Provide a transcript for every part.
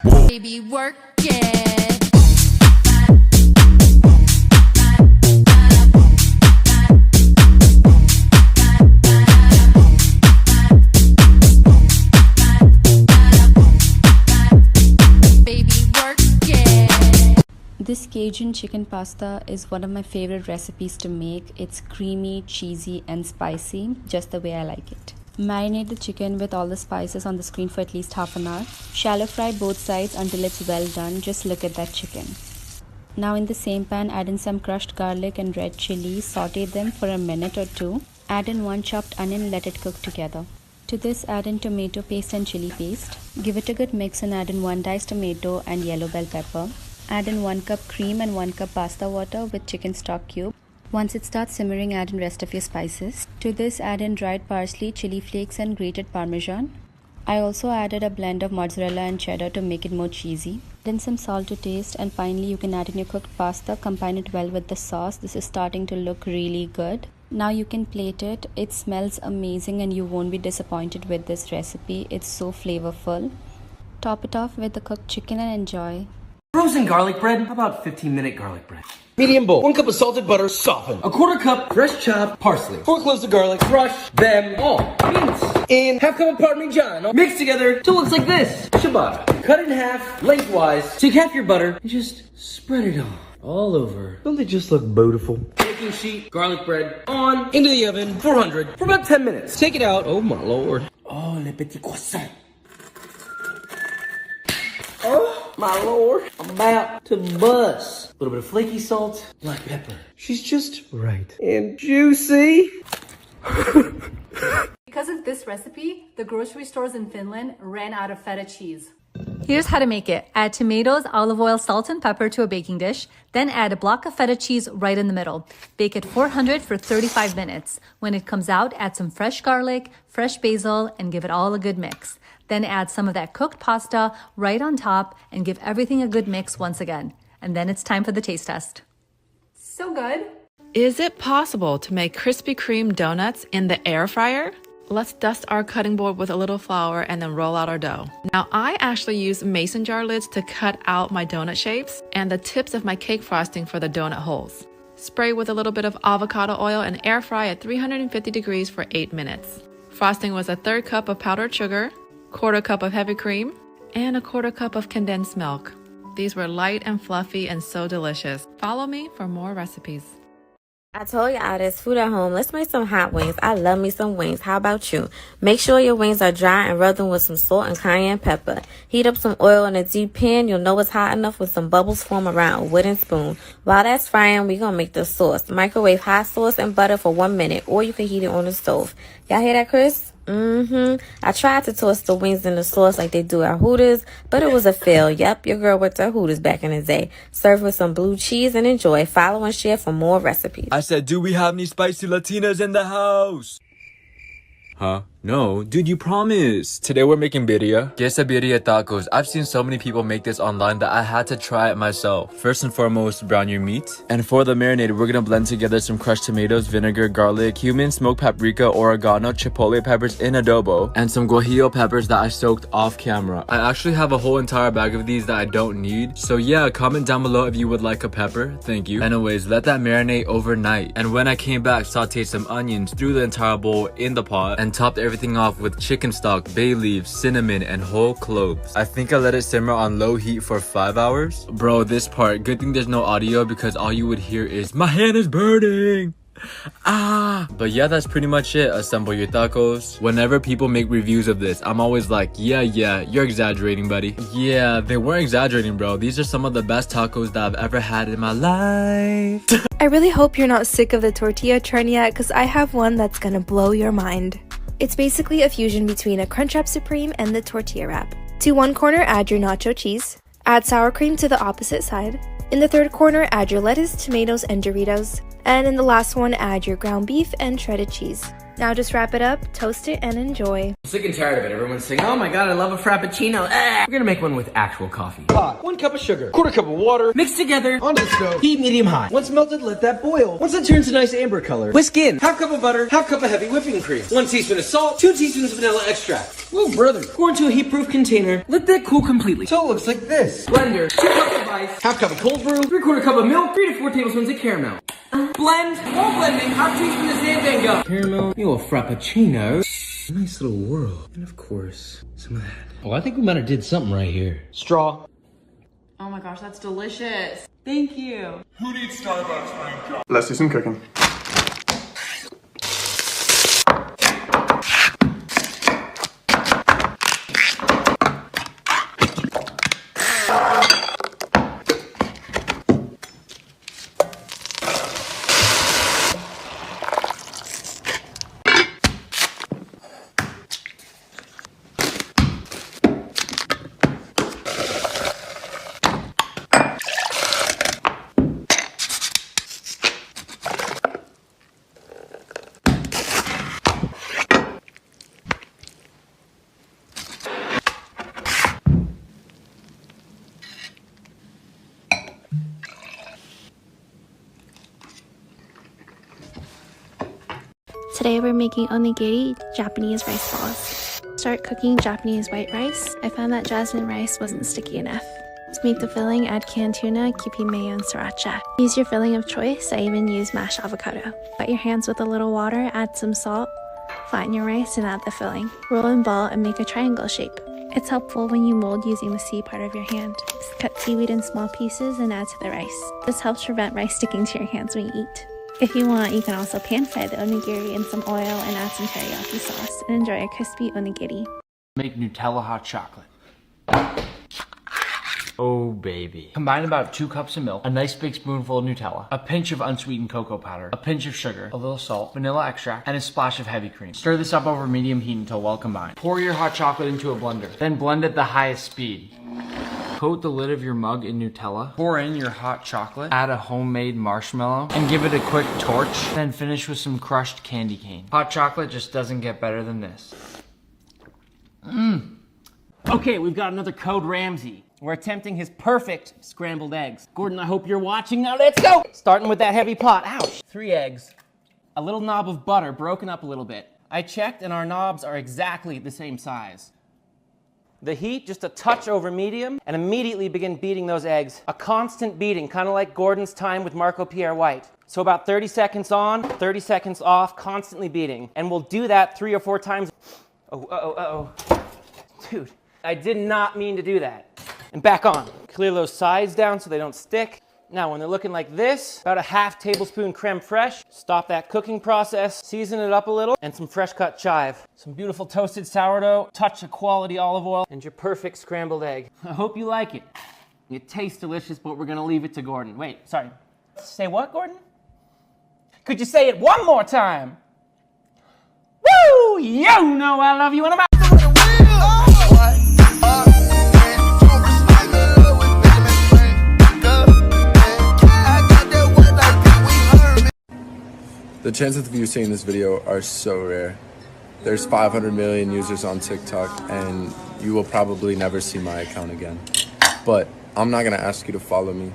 Baby, work it. This Cajun chicken pasta is one of my favorite recipes to make. It's creamy, cheesy, and spicy, just the way I like it. Marinate the chicken with all the spices on the screen for at least half an hour. Shallow fry both sides until it's well done. Just look at that chicken. Now in the same pan, add in some crushed garlic and red chili. Saute them for a minute or two. Add in 1 chopped onion and let it cook together. To this, add in tomato paste and chili paste. Give it a good mix and add in 1 diced tomato and yellow bell pepper. Add in 1 cup cream and 1 cup pasta water with chicken stock cube. Once it starts simmering, add in rest of your spices. To this, add in dried parsley, chili flakes and grated parmesan. I also added a blend of mozzarella and cheddar to make it more cheesy. Add in some salt to taste, and finally you can add in your cooked pasta. Combine it well with the sauce. This is starting to look really good. Now you can plate it. It smells amazing and you won't be disappointed with this recipe. It's so flavorful. Top it off with the cooked chicken and enjoy. Frozen garlic bread? How about 15-minute garlic bread? Medium bowl. 1 cup of salted butter, softened. A 1/4 cup fresh chopped parsley. 4 cloves of garlic. Crush them all. Mince. And half cup of Parmesan. Mix together till it looks like this. Ciabatta. Cut it in half lengthwise. Take half your butter and just spread it all over. Don't they just look beautiful? Baking sheet, garlic bread on. Into the oven, 400. For about 10 minutes. Take it out. Oh my lord. Oh, le petit croissant. Oh, my lord. I'm about to bust. A little bit of flaky salt, black pepper. She's just right. And juicy. Because of this recipe, the grocery stores in Finland ran out of feta cheese. Here's how to make it. Add tomatoes, olive oil, salt, and pepper to a baking dish. Then add a block of feta cheese right in the middle. Bake at 400 for 35 minutes. When it comes out, add some fresh garlic, fresh basil, and give it all a good mix. Then add some of that cooked pasta right on top and give everything a good mix once again. And then it's time for the taste test. So good. Is it possible to make Krispy Kreme donuts in the air fryer? Let's dust our cutting board with a little flour and then roll out our dough. Now I actually use mason jar lids to cut out my donut shapes and the tips of my cake frosting for the donut holes. Spray with a little bit of avocado oil and air fry at 350 degrees for 8 minutes. Frosting was a 1/3 cup of powdered sugar, 1/4 cup of heavy cream, and a 1/4 cup of condensed milk. These were light and fluffy and so delicious. Follow me for more recipes. I told y'all there's food at home. Let's make some hot wings. I love me some wings. How about you? Make sure your wings are dry and rub them with some salt and cayenne pepper. Heat up some oil in a deep pan. You'll know it's hot enough when some bubbles form around a wooden spoon. While that's frying, we're going to make the sauce. Microwave hot sauce and butter for 1 minute, or you can heat it on the stove. Y'all hear that, Chris? I tried to toss the wings in the sauce like they do at Hooters, but it was a fail. Yep, your girl worked at Hooters back in the day. Serve with some blue cheese and enjoy. Follow and share for more recipes. I said, do we have any spicy Latinas in the house? Huh? No, dude, you promised. Today we're making birria. Quesadilla tacos. I've seen so many people make this online that I had to try it myself. First and foremost, brown your meat. And for the marinade, we're gonna blend together some crushed tomatoes, vinegar, garlic, cumin, smoked paprika, oregano, chipotle peppers in adobo, and some guajillo peppers that I soaked off camera. I actually have a whole entire bag of these that I don't need. So yeah, comment down below if you would like a pepper. Thank you. Anyways, let that marinate overnight. And when I came back, sauteed some onions through the entire bowl in the pot and topped everything off with chicken stock, bay leaves, cinnamon, and whole cloves. I think I let it simmer on low heat for 5 hours. Bro, this part, good thing there's no audio because all you would hear is, my hand is burning! Ah! But yeah, that's pretty much it. Assemble your tacos. Whenever people make reviews of this, I'm always like, yeah, you're exaggerating, buddy. Yeah, they weren't exaggerating, bro. These are some of the best tacos that I've ever had in my life. I really hope you're not sick of the tortilla churn yet, because I have one that's gonna blow your mind. It's basically a fusion between a Crunchwrap Supreme and the tortilla wrap. To one corner, add your nacho cheese. Add sour cream to the opposite side. In the third corner, add your lettuce, tomatoes, and Doritos. And in the last one, add your ground beef and shredded cheese. Now just wrap it up, toast it, and enjoy. I'm sick and tired of it. Everyone's saying, oh my god, I love a frappuccino. We're gonna make one with actual coffee. Hot. 1 cup of sugar. 1/4 cup of water. Mixed together. Onto the stove. Heat medium high. Once melted, let that boil. Once it turns a nice amber color, whisk in 1/2 cup of butter, 1/2 cup of heavy whipping cream, 1 teaspoon of salt, 2 teaspoons of vanilla extract. Whoa, brother. Pour into a heat-proof container. Let that cool completely. So it looks like this. Blender. 2 cups of ice. 1/2 cup of cold brew. 3/4 cup of milk. 3 to 4 tablespoons of caramel. Blend. While blending, 1/2 teaspoon of Zan gum. Caramel. Your frappuccino. Nice little whirl. And of course, some of that. Oh, I think we might have did something right here. Straw. Oh my gosh, that's delicious. Thank you. Who needs Starbucks right now? Let's do some cooking. Today we're making onigiri, Japanese rice balls. Start cooking Japanese white rice. I found that jasmine rice wasn't sticky enough. To make the filling, add canned tuna, kipi mayo, and sriracha. Use your filling of choice. I even use mashed avocado. Wet your hands with a little water, add some salt, flatten your rice, and add the filling. Roll and ball and make a triangle shape. It's helpful when you mold using the C part of your hand. Cut seaweed in small pieces and add to the rice. This helps prevent rice sticking to your hands when you eat. If you want, you can also pan-fry the onigiri in some oil and add some teriyaki sauce and enjoy a crispy onigiri. Make Nutella hot chocolate. Oh baby. Combine about 2 cups of milk, a nice big spoonful of Nutella, a pinch of unsweetened cocoa powder, a pinch of sugar, a little salt, vanilla extract, and a splash of heavy cream. Stir this up over medium heat until well combined. Pour your hot chocolate into a blender, then blend at the highest speed. Coat the lid of your mug in Nutella, pour in your hot chocolate, add a homemade marshmallow, and give it a quick torch, then finish with some crushed candy cane. Hot chocolate just doesn't get better than this. Okay, we've got another Code Ramsay. We're attempting his perfect scrambled eggs. Gordon, I hope you're watching. Now let's go! Starting with that heavy pot. Ouch! 3 eggs, a little knob of butter broken up a little bit. I checked and our knobs are exactly the same size. The heat, just a touch over medium, and immediately begin beating those eggs. A constant beating, kind of like Gordon's time with Marco Pierre White. So about 30 seconds on, 30 seconds off, constantly beating. And we'll do that 3 or 4 times. Oh. Dude, I did not mean to do that. And back on. Clear those sides down so they don't stick. Now, when they're looking like this, about a 1/2 tablespoon creme fraiche. Stop that cooking process, season it up a little, and some fresh cut chive. Some beautiful toasted sourdough, touch of quality olive oil, and your perfect scrambled egg. I hope you like it. It tastes delicious, but we're gonna leave it to Gordon. Wait, sorry. Say what, Gordon? Could you say it one more time? Woo! You know I love you and I'm out. The chances of you seeing this video are so rare. There's 500 million users on TikTok and you will probably never see my account again. But I'm not gonna ask you to follow me.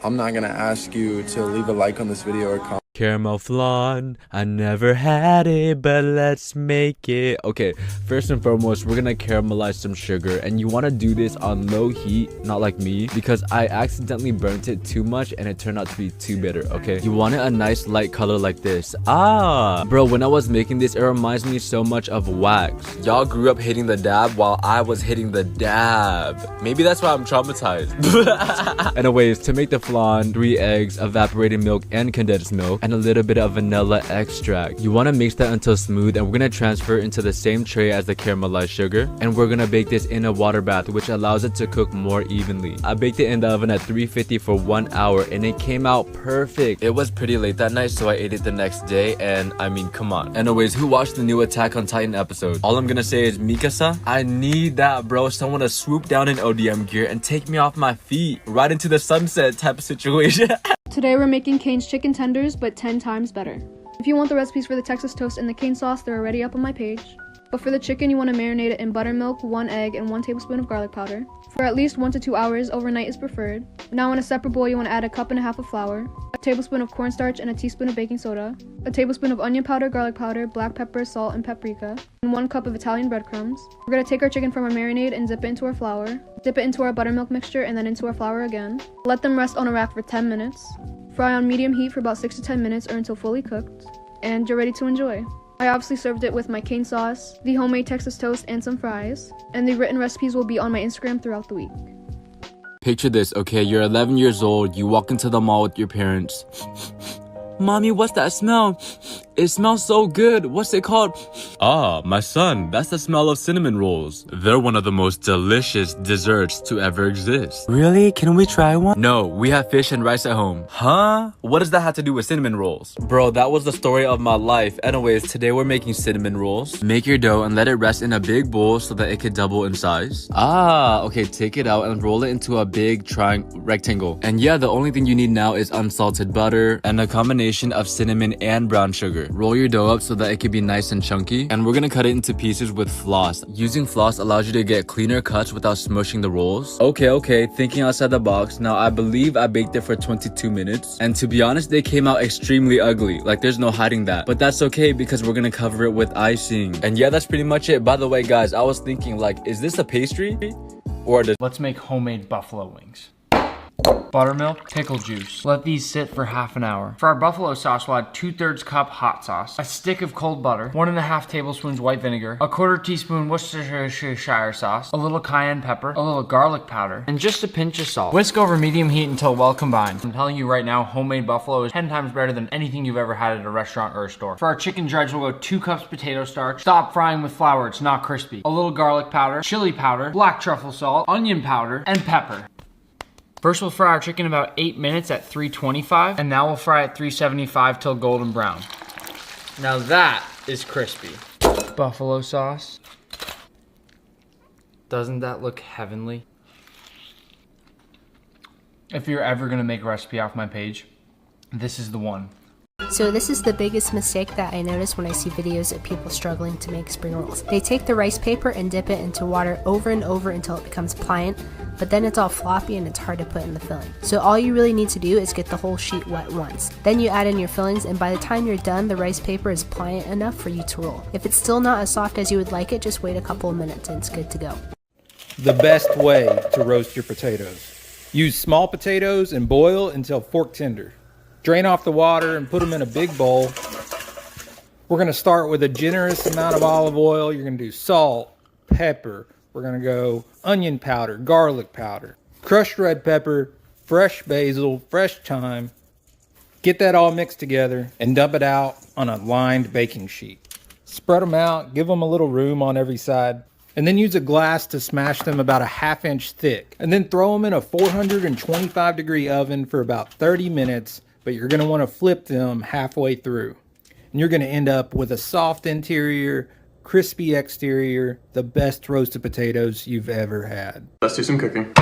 I'm not gonna ask you to leave a like on this video or comment. Caramel flan, I never had it, but let's make it. Okay, first and foremost, we're gonna caramelize some sugar, and you want to do this on low heat, not like me, because I accidentally burnt it too much and it turned out to be too bitter. Okay, you want it a nice light color like this. Bro, when I was making this, it reminds me so much of wax. Y'all grew up hitting the dab while I was hitting the dab. Maybe that's why I'm traumatized. Anyways, to make the flan, 3 eggs, evaporated milk and condensed milk, and a little bit of vanilla extract. You want to mix that until smooth, and we're going to transfer it into the same tray as the caramelized sugar, and we're going to bake this in a water bath, which allows it to cook more evenly. I baked it in the oven at 350 for 1 hour, and it came out perfect. It was pretty late that night, so I ate it the next day, and I mean, come on. Anyways, who watched the new Attack on Titan episode? All I'm gonna say is, Mikasa, I need that, bro. Someone to swoop down in ODM gear and take me off my feet right into the sunset type of situation. Today we're making Cane's chicken tenders, but 10 times better. If you want the recipes for the Texas toast and the cane sauce, they're already up on my page. But for the chicken, you want to marinate it in buttermilk, 1 egg, and 1 tablespoon of garlic powder. For at least 1 to 2 hours, overnight is preferred. Now in a separate bowl, you want to add 1.5 cups of flour, a tablespoon of cornstarch, and a teaspoon of baking soda, a tablespoon of onion powder, garlic powder, black pepper, salt, and paprika, and 1 cup of Italian breadcrumbs. We're going to take our chicken from our marinade and dip it into our flour, dip it into our buttermilk mixture, and then into our flour again. Let them rest on a rack for 10 minutes. Fry on medium heat for about 6 to 10 minutes or until fully cooked, and you're ready to enjoy. I obviously served it with my cane sauce, the homemade Texas toast, and some fries, and the written recipes will be on my Instagram throughout the week. Picture this, okay? You're 11 years old, you walk into the mall with your parents. Mommy, what's that smell? It smells so good. What's it called? Ah, my son, that's the smell of cinnamon rolls. They're one of the most delicious desserts to ever exist. Really? Can we try one? No, we have fish and rice at home. Huh? What does that have to do with cinnamon rolls? Bro, that was the story of my life. Anyways, today we're making cinnamon rolls. Make your dough and let it rest in a big bowl so that it could double in size. Ah, okay, take it out and roll it into a big rectangle. And yeah, the only thing you need now is unsalted butter and a combination of cinnamon and brown sugar. Roll your dough up so that it can be nice and chunky, and we're gonna cut it into pieces with floss. Using floss allows you to get cleaner cuts without smushing the rolls. Okay, thinking outside the box. Now I believe I baked it for 22 minutes, and to be honest, they came out extremely ugly. Like, there's no hiding that, but that's okay because we're gonna cover it with icing. And yeah, that's pretty much it. By the way, guys, I was thinking, like, is this a pastry or Let's make homemade buffalo wings. Buttermilk, pickle juice. Let these sit for half an hour. For our buffalo sauce, we'll add 2/3 cup hot sauce, a stick of cold butter, 1.5 tablespoons white vinegar, a 1/4 teaspoon Worcestershire sauce, a little cayenne pepper, a little garlic powder, and just a pinch of salt. Whisk over medium heat until well combined. I'm telling you right now, homemade buffalo is 10 times better than anything you've ever had at a restaurant or a store. For our chicken dredge, we'll go 2 cups potato starch. Stop frying with flour, it's not crispy. A little garlic powder, chili powder, black truffle salt, onion powder, and pepper. First, we'll fry our chicken about 8 minutes at 325, and now we'll fry at 375 till golden brown. Now that is crispy. Buffalo sauce. Doesn't that look heavenly? If you're ever gonna make a recipe off my page, this is the one. So this is the biggest mistake that I notice when I see videos of people struggling to make spring rolls. They take the rice paper and dip it into water over and over until it becomes pliant, but then it's all floppy and it's hard to put in the filling. So all you really need to do is get the whole sheet wet once. Then you add in your fillings, and by the time you're done, the rice paper is pliant enough for you to roll. If it's still not as soft as you would like it, just wait a couple of minutes and it's good to go. The best way to roast your potatoes. Use small potatoes and boil until fork tender. Drain off the water and put them in a big bowl. We're going to start with a generous amount of olive oil. You're going to do salt, pepper. We're going to go onion powder, garlic powder, crushed red pepper, fresh basil, fresh thyme. Get that all mixed together and dump it out on a lined baking sheet. Spread them out, give them a little room on every side, and then use a glass to smash them about a 1/2 inch thick. And then throw them in a 425-degree oven for about 30 minutes. But you're going to want to flip them halfway through. And you're going to end up with a soft interior, crispy exterior, the best roasted potatoes you've ever had. Let's do some cooking.